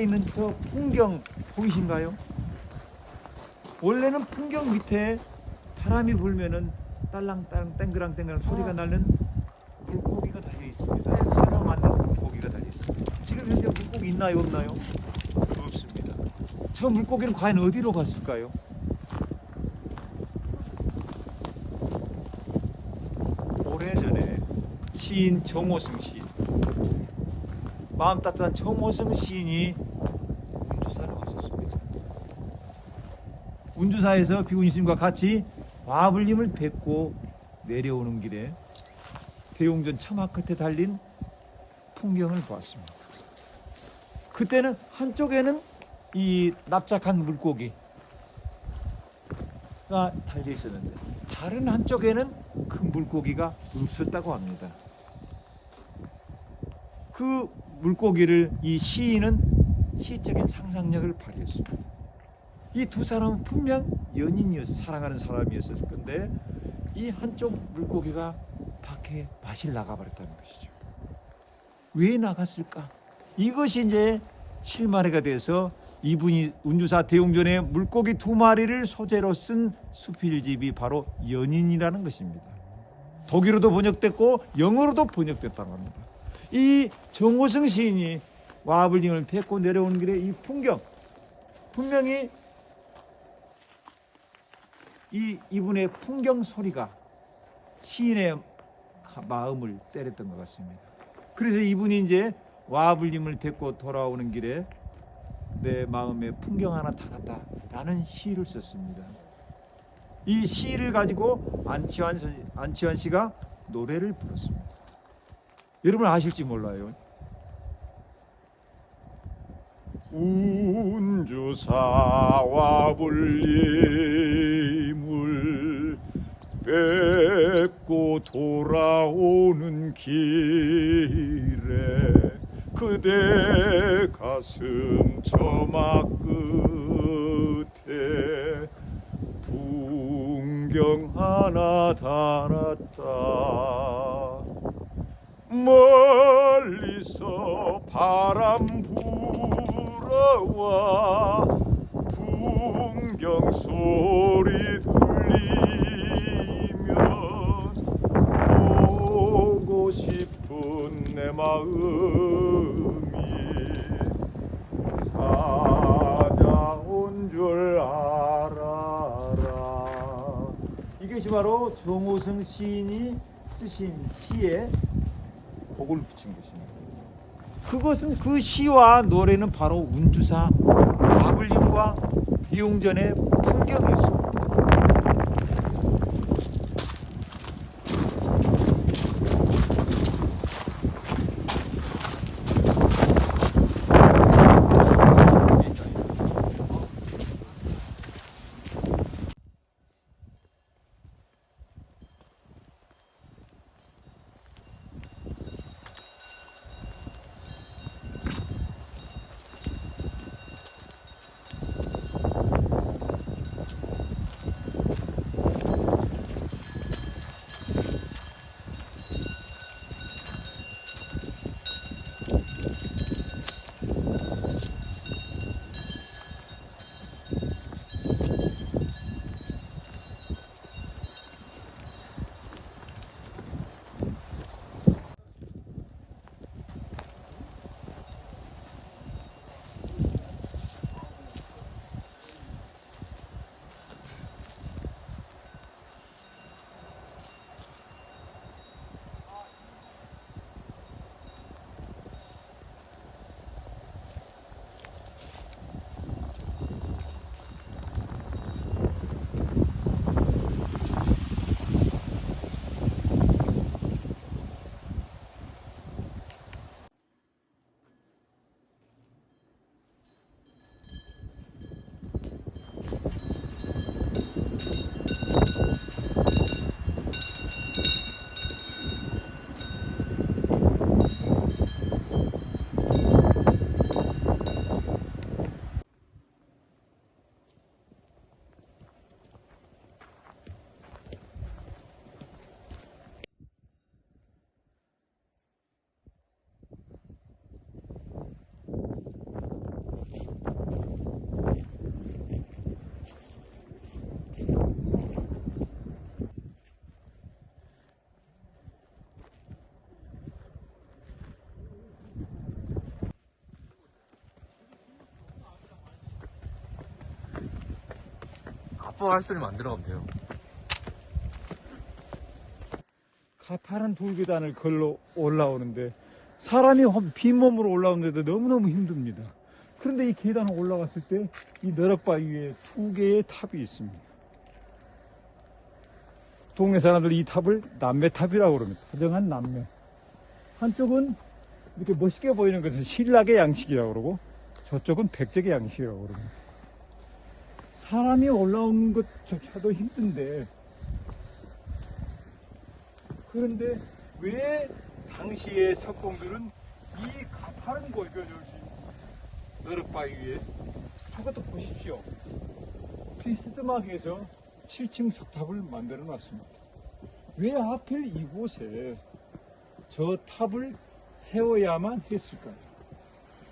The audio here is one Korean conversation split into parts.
있는 저 풍경 보이신가요? 원래는 풍경 밑에 바람이 불면은 딸랑딸랑 땡그랑땡그랑 소리가 나는 물고기가 달려 있습니다. 새로 만든 물고기가 달려 있습니다. 지금 현재 물고기 있나요, 없나요? 없습니다. 저 물고기는 과연 어디로 갔을까요? 오래전에 시인 정호승 시인, 마음 따뜻한 정호승 시인이 운주사를 갔었습니다. 운주사에서 비구니 스님과 같이 와불님을 뵙고 내려오는 길에 대웅전 처마 끝에 달린 풍경을 보았습니다. 그때는 한쪽에는 이 납작한 물고기가 달려 있었는데 다른 한쪽에는 큰 물고기가 없었다고 합니다. 그 물고기를 이 시인은 시적인 상상력을 발휘했습니다. 이 두 사람은 분명 연인이었어, 사랑하는 사람이었을 건데 이 한쪽 물고기가 밖에 마실 나가버렸다는 것이죠. 왜 나갔을까? 이것이 이제 실마리가 돼서 이분이 운주사 대웅전에 물고기 두 마리를 소재로 쓴 수필집이 바로 연인이라는 것입니다. 독일어도 번역됐고 영어로도 번역됐다고 합니다. 이 정호승 시인이 와불링을 뵙고 내려오는 길에 이 풍경, 분명히 이분의 풍경 소리가 시인의 마음을 때렸던 것 같습니다. 그래서 이분이 이제 와불님을 뵙고 돌아오는 길에 내 마음에 풍경 하나 달았다라는 시를 썼습니다. 이 시를 가지고 안치환 씨가 노래를 불렀습니다. 여러분 아실지 몰라요. 운주사 와불님을 뵙고 돌아오는 길에 그대 가슴 처마 끝에 풍경 하나 달았다. 멀리서 바람 불어와 풍경 소리 들리면 보고 싶은 내 마음이 찾아온 줄 알아라. 이것이 바로 정호승 시인이 쓰신 시에 곡을 붙인 것입니다. 그것은 그 시와 노래는 바로 운주사 와불님과 비용전의 풍경이었습니다. 뽀뽀 할 소리 만들어가면 돼요. 가파른 돌계단을 걸러 올라오는데 사람이 빈몸으로 올라오는데도 너무너무 힘듭니다. 그런데 이 계단을 올라갔을 때 이 너럭바위 위에 2개의 탑이 있습니다. 동네 사람들이 이 탑을 남매탑이라고 그럽니다. 다정한 남매. 한쪽은 이렇게 멋있게 보이는 것은 신락의 양식이라고 그러고 저쪽은 백적의 양식이라고 그럽니다. 사람이 올라오는 것조차도 힘든데 그런데 왜 당시의 석공들은 이 가파른 골격을 너럭바위 위에 저것도 보십시오. 비스듬하게 해서 7층 석탑을 만들어 놨습니다. 왜 하필 이곳에 저 탑을 세워야만 했을까요?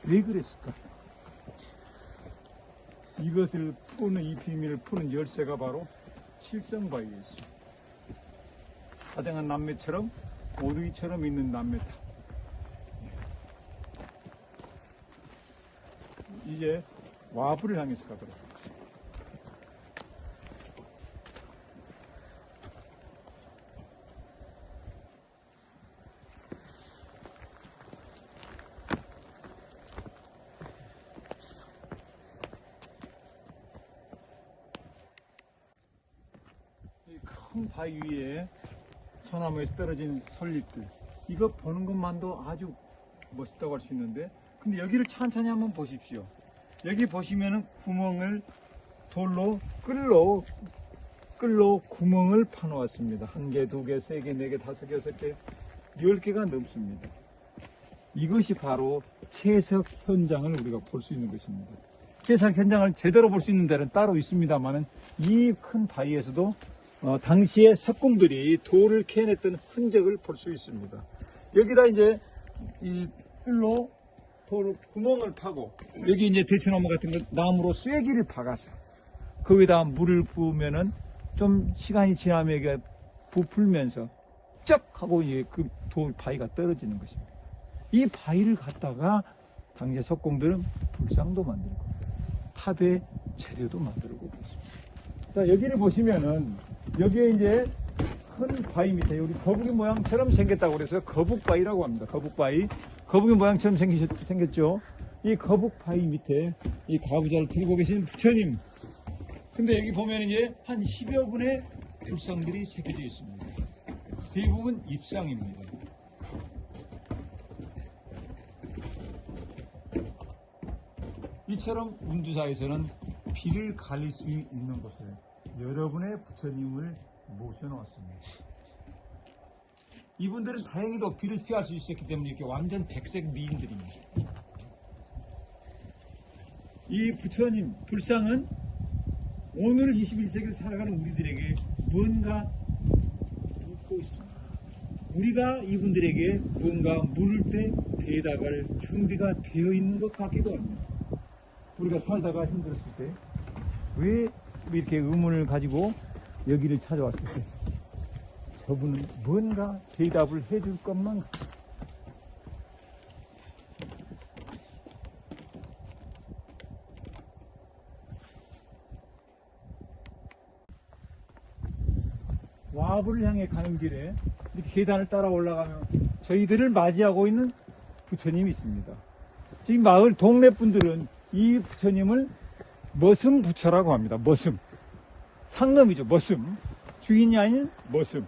왜 그랬을까요? 이것을 푸는 이 비밀을 푸는 열쇠가 바로 칠성바위에 있습니다. 다정한 남매처럼 오르기처럼 있는 남매탑. 이제 와부를 향해서 가도록 하겠습니다. 이 큰 바위 위에 소나무에서 떨어진 솔잎들, 이거 보는 것만도 아주 멋있다고 할 수 있는데, 근데 여기를 천천히 한번 보십시오. 여기 보시면은 구멍을 돌로 끌로 구멍을 파놓았습니다. 1개, 2개, 3개, 4개, 5개, 6개, 10개가 넘습니다. 이것이 바로 채석 현장을 우리가 볼 수 있는 것입니다. 채석 현장을 제대로 볼 수 있는 데는 따로 있습니다만은 이 큰 바위에서도 당시에 석공들이 돌을 캐냈던 흔적을 볼 수 있습니다. 여기다 이제 이 끌로 돌 구멍을 파고 여기 이제 대추나무 같은 거 나무로 쐐기를 박아서 거기다 물을 부으면은 좀 시간이 지나면 이게 부풀면서 쩍 하고 이제 그 돌 바위가 떨어지는 것입니다. 이 바위를 갖다가 당시에 석공들은 불상도 만들고 탑의 재료도 만들고 그랬습니다. 자, 여기를 보시면은 여기에 이제 큰 바위 밑에 우리 거북이 모양처럼 생겼다고 그래서 거북바위라고 합니다. 거북바위. 거북이 모양처럼 생겼죠. 이 거북바위 밑에 이 가부좌를 들고 계신 부처님. 근데 여기 보면 이제 한 10여 분의 불상들이 새겨져 있습니다. 대부분 입상입니다. 이처럼 운주사에서는 비를 가릴 수 있는 곳에 여러분의 부처님을 모셔놓았습니다. 이분들은 다행히도 비를 피할 수 있었기 때문에 이렇게 완전 백색 미인들입니다. 이 부처님, 불상은 오늘 21세기를 살아가는 우리들에게 뭔가 묻고 있습니다. 우리가 이분들에게 뭔가 물을 때 대답할 준비가 되어 있는 것 같기도 합니다. 우리가 살다가 힘들었을 때 왜 이렇게 의문을 가지고 여기를 찾아왔을 때 저분은 뭔가 대답을 해줄 것만 같아요. 와부를 향해 가는 길에 이렇게 계단을 따라 올라가면 저희들을 맞이하고 있는 부처님이 있습니다. 지금 마을 동네 분들은 이 부처님을 머슴부처라고 합니다. 머슴. 상놈이죠. 머슴. 주인이 아닌 머슴.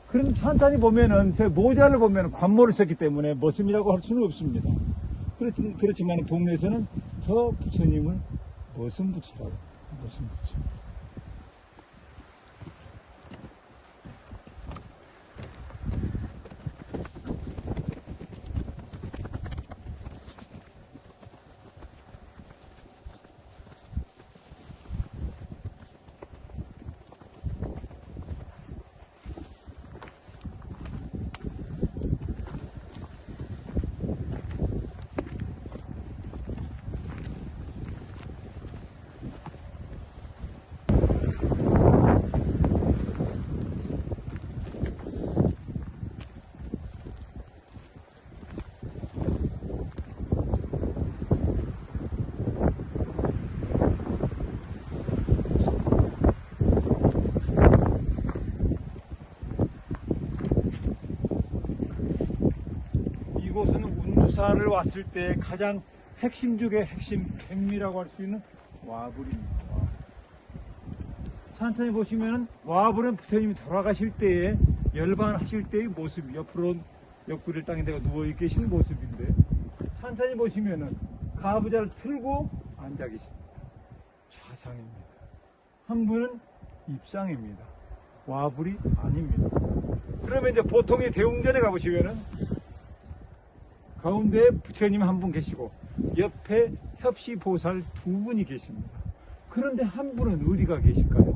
그럼 천천히 보면은 제 모자를 보면 관모를 썼기 때문에 머슴이라고 할 수는 없습니다. 그렇지만 동네에서는 저 부처님을 머슴부처라고 합니다. 머슴부처. 이곳은 운주사를 왔을 때 가장 핵심 중에 핵심 백미라고 할 수 있는 와불입니다. 천천히 보시면 와불은 부처님이 돌아가실 때에 열반하실 때의 모습이 옆으로 옆구리를 땅에 대고 누워 계신 모습인데, 천천히 보시면은 가부좌를 틀고 앉아 계십니다. 좌상입니다. 한 분은 입상입니다. 와불이 아닙니다. 그러면 이제 보통의 대웅전에 가보시면은 가운데 부처님 한 분 계시고 옆에 협시보살 두 분이 계십니다. 그런데 한 분은 어디가 계실까요?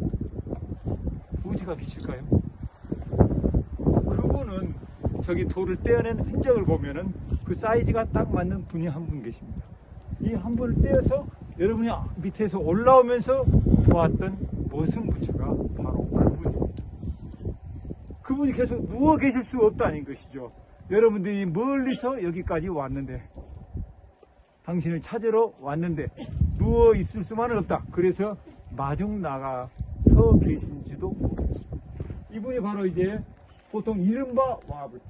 어디가 계실까요? 그분은 저기 돌을 떼어낸 흔적을 보면은 그 사이즈가 딱 맞는 분이 한 분 계십니다. 이 한 분을 떼어서 여러분이 밑에서 올라오면서 보았던 머슴부처가 바로 그분입니다. 그분이 계속 누워 계실 수 없다는 것이죠. 여러분들이 멀리서 여기까지 왔는데, 당신을 찾으러 왔는데 누워 있을 수만은 없다. 그래서 마중 나가서 계신지도 모르겠습니다. 이분이 바로 이제 보통 이른바 와불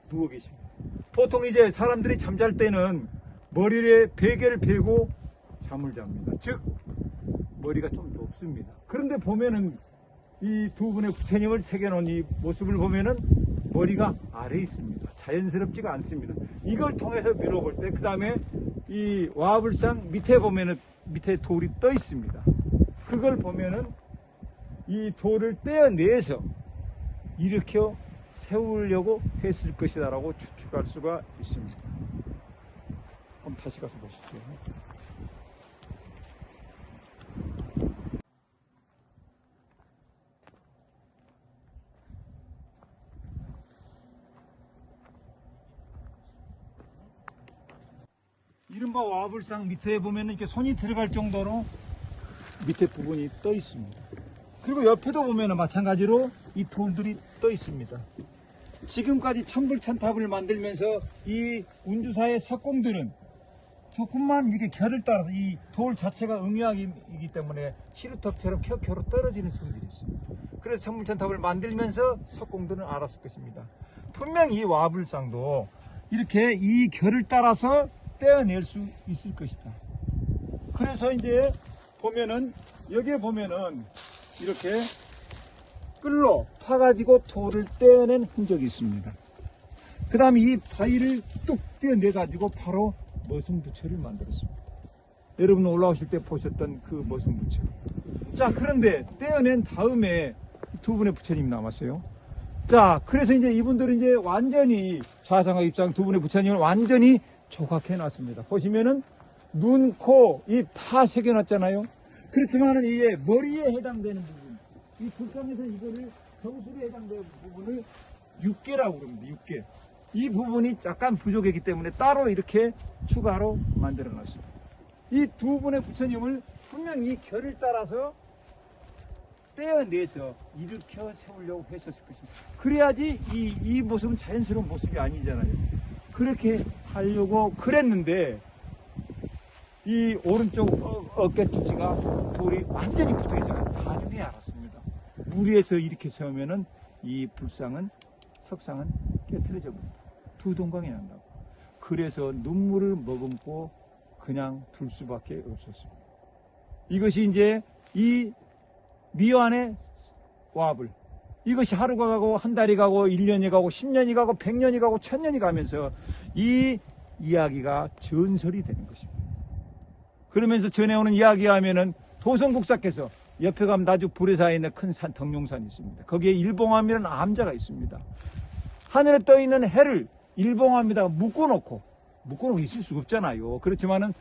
누워 계십니다. 보통 이제 사람들이 잠잘 때는 머리에 베개를 베고 잠을 잡니다. 즉 머리가 좀 높습니다. 그런데 보면은 이 두 분의 부처님을 새겨놓은 이 모습을 보면은 머리가 아래에 있습니다. 자연스럽지가 않습니다. 이걸 통해서 밀어볼 때, 그 다음에 이 와불상 밑에 보면은 밑에 돌이 떠 있습니다. 그걸 보면은 이 돌을 떼어내서 일으켜 세우려고 했을 것이다라고 추측할 수가 있습니다. 한번 다시 가서 보시죠. 이른바 와불상 밑에 보면 이렇게 손이 들어갈 정도로 밑에 부분이 떠 있습니다. 그리고 옆에도 보면 마찬가지로 이 돌들이 떠 있습니다. 지금까지 천불천탑을 만들면서 이 운주사의 석공들은 조금만 이렇게 결을 따라서 이 돌 자체가 응유하기 때문에 시루턱처럼 켜켜로 떨어지는 성들이 있습니다. 그래서 천불천탑을 만들면서 석공들은 알았을 것입니다. 분명히 이 와불상도 이렇게 이 결을 따라서 떼어낼 수 있을 것이다. 그래서 이제 보면은 여기에 보면은 이렇게 끌로 파가지고 돌을 떼어낸 흔적이 있습니다. 그 다음에 이 바위를 뚝 떼어내 가지고 바로 머슴부처를 만들었습니다. 여러분 올라오실 때 보셨던 그 머슴부처. 자, 그런데 떼어낸 다음에 두 분의 부처님이 남았어요. 자, 그래서 이제 이분들은 이제 완전히 좌상과 입상 두 분의 부처님을 완전히 조각해 놨습니다. 보시면은 눈, 코, 입 다 새겨 놨잖아요. 그렇지만은 이게 머리에 해당되는 부분, 이 불상에서 이거를 정수리에 해당되는 부분을 육계라고 그럽니다. 육계. 이 부분이 약간 부족했기 때문에 따로 이렇게 추가로 만들어 놨습니다. 이 두 분의 부처님을 분명히 이 결을 따라서 떼어내서 일으켜 세우려고 했었을 것입니다. 그래야지 이 모습은 자연스러운 모습이 아니잖아요. 그렇게 하려고 그랬는데 이 오른쪽 어깨 투지가 돌이 완전히 붙어 있어요. 나중에 알았습니다. 무리해서 이렇게 세우면은 이 불상은 석상은 깨트려져 버립니다. 두 동강이 난다고. 그래서 눈물을 머금고 그냥 둘 수밖에 없었습니다. 이것이 이제 이 미완의 와불, 이것이 하루가 가고 한 달이 가고 1년이 가고 10년이 가고 100년이 가고 1000년이 가면서 이 이야기가 전설이 되는 것입니다. 그러면서 전해오는 이야기 하면은 도성국사께서 옆에 가면 나주 불에사에 있는 큰 산 덕룡산이 있습니다. 거기에 일봉암이라는 암자가 있습니다. 하늘에 떠 있는 해를 일봉암에다가 묶어놓고 있을 수 없잖아요. 그렇지만은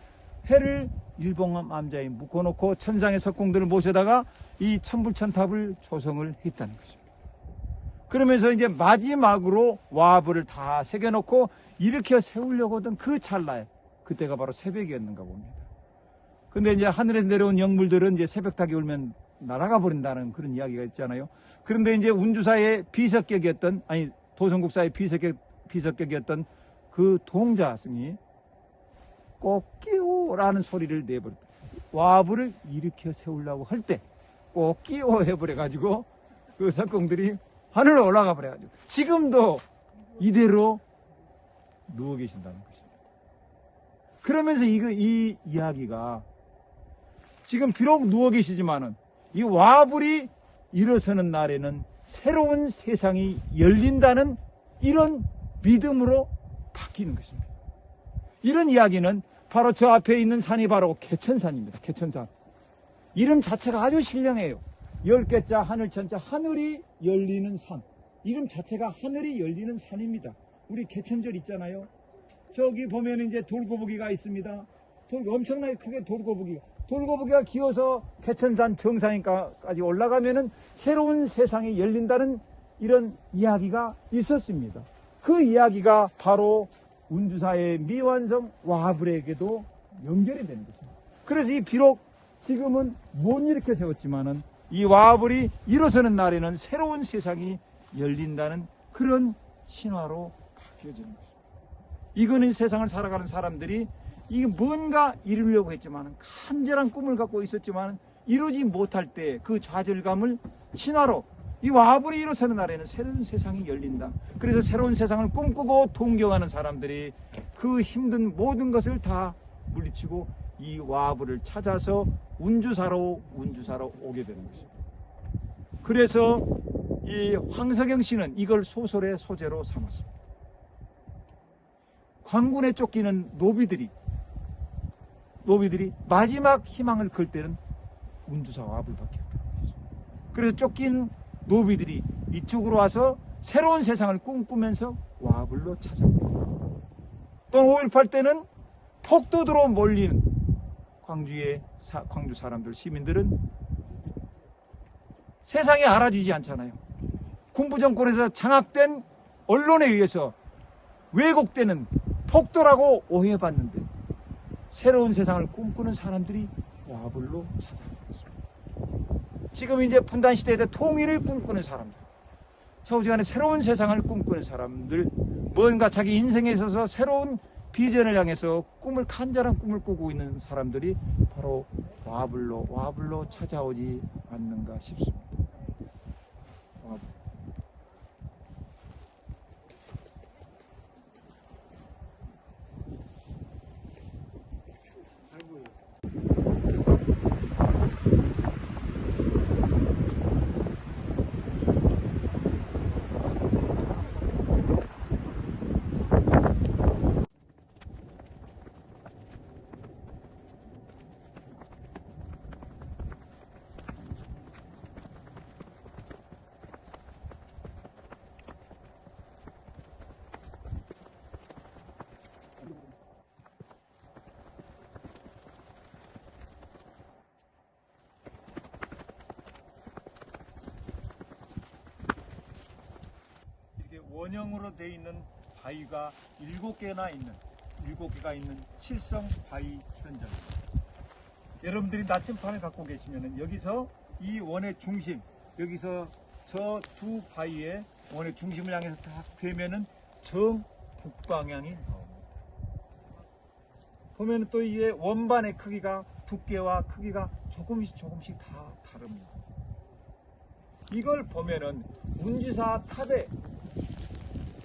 해를 일봉암 암자에 묶어놓고 천상의 석공들을 모셔다가 이 천불천탑을 조성을 했다는 것입니다. 그러면서 이제 마지막으로 와불을 다 새겨놓고 일으켜 세우려고 하던 그 찰나에, 그때가 바로 새벽이었는가 봅니다. 근데 이제 하늘에서 내려온 영물들은 이제 새벽닭이 울면 날아가 버린다는 그런 이야기가 있잖아요. 그런데 이제 운주사의 비석격이었던, 아니 도성국사의 비석격이었던 그 동자승이 꽃기호라는 소리를 내버렸다. 와불을 일으켜 세우려고 할 때 꽃기호 해버려가지고 그 석공들이 하늘로 올라가 버려가지고 지금도 이대로 누워 계신다는 것입니다. 그러면서 이 이야기가 지금 비록 누워 계시지만은 이 와불이 일어서는 날에는 새로운 세상이 열린다는 이런 믿음으로 바뀌는 것입니다. 이런 이야기는 바로 저 앞에 있는 산이 바로 개천산입니다. 개천산. 이름 자체가 아주 신령해요. 10개자 하늘천자, 하늘이 열리는 산. 이름 자체가 하늘이 열리는 산입니다. 우리 개천절 있잖아요. 저기 보면 이제 돌고부기가 있습니다. 엄청나게 크게 돌고부기가 기어서 개천산 정상까지 올라가면은 새로운 세상이 열린다는 이런 이야기가 있었습니다. 그 이야기가 바로 운주사의 미완성 와불에게도 연결이 되는 것입니다. 그래서 이 비록 지금은 못 이렇게 세웠지만은 이 와불이 일어서는 날에는 새로운 세상이 열린다는 그런 신화로 바뀌어지는 것입니다. 이거는 세상을 살아가는 사람들이 이게 뭔가 이루려고 했지만 간절한 꿈을 갖고 있었지만 이루지 못할 때 그 좌절감을 신화로 이 와불이 일어서는 날에는 새로운 세상이 열린다. 그래서 새로운 세상을 꿈꾸고 동경하는 사람들이 그 힘든 모든 것을 다 물리치고 이 와불을 찾아서 운주사로 오게 되는 것입니다. 그래서 이 황석영 씨는 이걸 소설의 소재로 삼았습니다. 광군에 쫓기는 노비들이 마지막 희망을 걸 때는 운주사 와불밖에 없다. 그래서 쫓긴 노비들이 이쪽으로 와서 새로운 세상을 꿈꾸면서 와불로 찾아옵니다. 또 5.18 때는 폭도들로 몰린 광주 사람들, 시민들은 세상에 알아주지 않잖아요. 군부 정권에서 장악된 언론에 의해서 왜곡되는 폭도라고 오해받는데 새로운 세상을 꿈꾸는 사람들이 와불로 찾아왔습니다. 지금 이제 분단 시대에 통일을 꿈꾸는 사람들, 좌우지간에 새로운 세상을 꿈꾸는 사람들, 뭔가 자기 인생에 있어서 새로운 비전을 향해서 간절한 꿈을 꾸고 있는 사람들이 바로 와불로 찾아오지 않는가 싶습니다. 와불. 원형으로 되어 있는 바위가 7개가 있는 칠성 바위 현장입니다. 여러분들이 나침판을 갖고 계시면 여기서 이 원의 중심, 여기서 저 두 바위의 원의 중심을 향해서 딱 되면은 정 북방향이 나옵니다. 보면 또 이게 원반의 크기가 두께와 크기가 조금씩 다 다릅니다. 이걸 보면은 운주사 탑의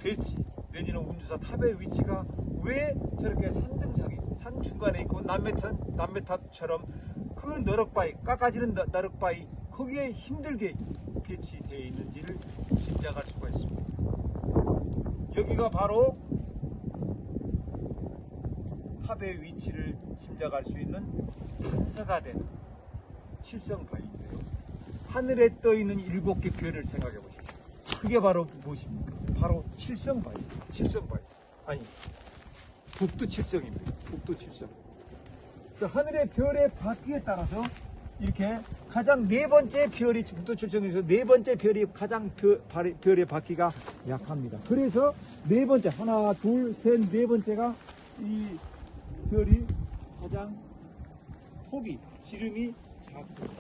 배치 내지는 운주사 탑의 위치가 왜 저렇게 산 중간에 있고 남매탑처럼 그 너럭바위, 깎아지는 너럭바위 거기에 힘들게 배치되어 있는지를 짐작할 수가 있습니다. 여기가 바로 탑의 위치를 짐작할 수 있는 단서가 된 칠성바위인데요. 하늘에 떠 있는 7개 별을 생각해 보십시오. 그게 바로 무엇입니까? 바로 칠성바위. 아니, 북두칠성입니다. 북두칠성. 하늘의 별의 바퀴에 따라서 이렇게 가장 네 번째 별이 북두칠성에서 네 번째 별이 가장 별의 바퀴가 약합니다. 그래서 네 번째, 하나, 둘, 셋, 네 번째가 이 별이 가장 폭이, 지름이 작습니다.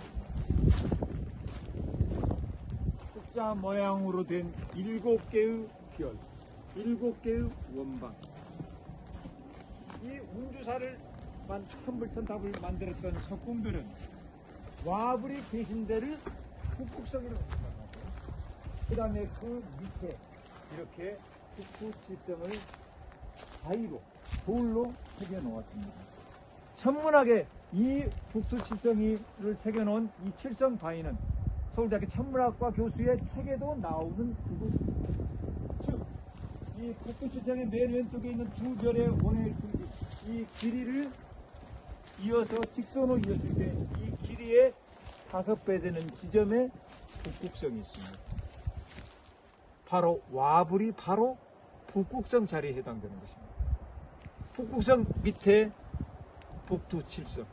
자 모양으로 된 7개의 별, 7개의 원방. 이 운주사를 천불천탑을 만들었던 석궁들은 와불이 계신 데를 북극성이라고 생각하고, 그 다음에 그 밑에 이렇게 북두칠성을 바위로 돌로 새겨 놓았습니다. 천문학에 이 북두칠성을 새겨놓은 이 칠성 바위는 서울대학교 천문학과 교수의 책에도 나오는 그곳입니다. 즉, 이 북두칠성의 맨 왼쪽에 있는 두 별의 원의 이 길이를 이어서 직선으로 이었을 때 이 길이의 5배 되는 지점에 북극성이 있습니다. 바로 와불이 바로 북극성 자리에 해당되는 것입니다. 북극성 밑에 북두칠성.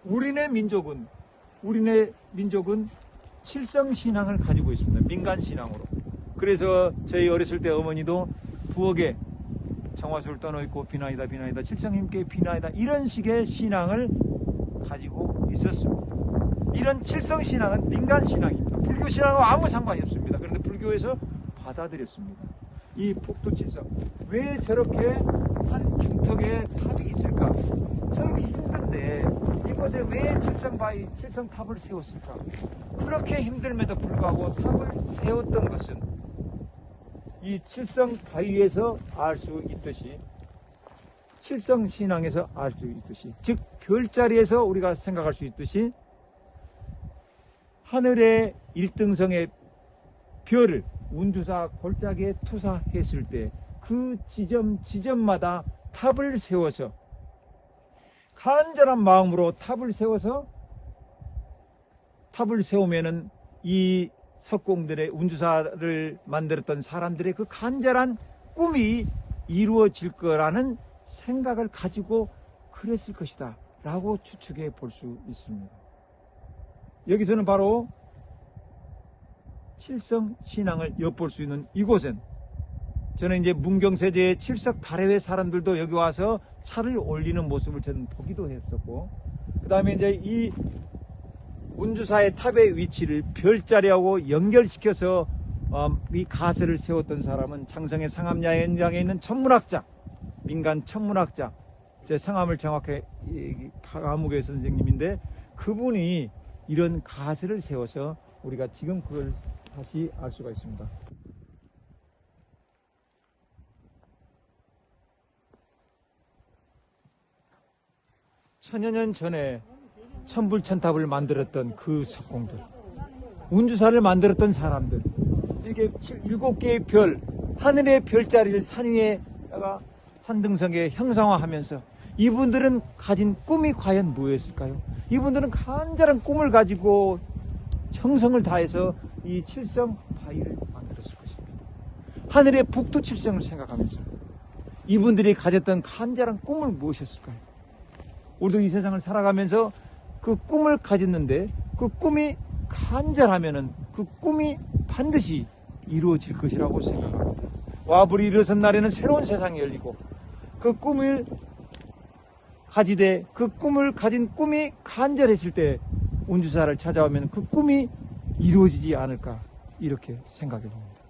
우리네 민족은 칠성 신앙을 가지고 있습니다. 민간 신앙으로. 그래서 저희 어렸을 때 어머니도 부엌에 정화수를 떠놓고 비나이다 비나이다 칠성님께 비나이다 이런 식의 신앙을 가지고 있었습니다. 이런 칠성 신앙은 민간 신앙입니다. 불교 신앙과 아무 상관이 없습니다. 그런데 불교에서 받아들였습니다. 이 북두칠성, 왜 저렇게 산 중턱에 탑이 있을까? 저렇게 힘든데 이곳에 왜 칠성탑을 세웠을까? 그렇게 힘들면도 불구하고 탑을 세웠던 것은 이 칠성 바위에서 알 수 있듯이, 칠성 신앙에서 알 수 있듯이, 즉 별자리에서 우리가 생각할 수 있듯이 하늘의 1등성의 별을 운주사 골짜기에 투사했을 때 그 지점마다 탑을 세워서 간절한 마음으로 탑을 세우면은 이 석공들의 운주사를 만들었던 사람들의 그 간절한 꿈이 이루어질 거라는 생각을 가지고 그랬을 것이다 라고 추측해 볼 수 있습니다. 여기서는 바로 칠성 신앙을 엿볼 수 있는 이곳은, 저는 이제 문경세제의 칠석 다래회 사람들도 여기 와서 차를 올리는 모습을 저는 보기도 했었고, 그 다음에 이제 이 운주사의 탑의 위치를 별자리하고 연결시켜서 이 가설을 세웠던 사람은 장성의 상암야행장에 있는 천문학자, 민간 천문학자, 제 성함을 정확히 가무계 선생님인데, 그분이 이런 가설을 세워서 우리가 지금 그걸 다시 알 수가 있습니다. 천여 년 전에 천불천탑을 만들었던 그 석공들, 운주사를 만들었던 사람들, 이게 7개의 별, 하늘의 별자리를 산 위에다가 산등성에 형상화하면서 이분들은 가진 꿈이 과연 무엇일까요? 이분들은 간절한 꿈을 가지고 정성을 다해서 이 칠성 바위를 만들었을 것입니다. 하늘의 북두칠성을 생각하면서 이분들이 가졌던 간절한 꿈을 무엇이었을까요? 우리도 이 세상을 살아가면서 그 꿈을 가졌는데 그 꿈이 간절하면은 그 꿈이 반드시 이루어질 것이라고 생각합니다. 와불이 일어선 날에는 새로운 세상이 열리고, 그 꿈을 가지되 그 꿈을 가진 꿈이 간절했을 때 운주사를 찾아오면 그 꿈이 이루어지지 않을까, 이렇게 생각해 봅니다.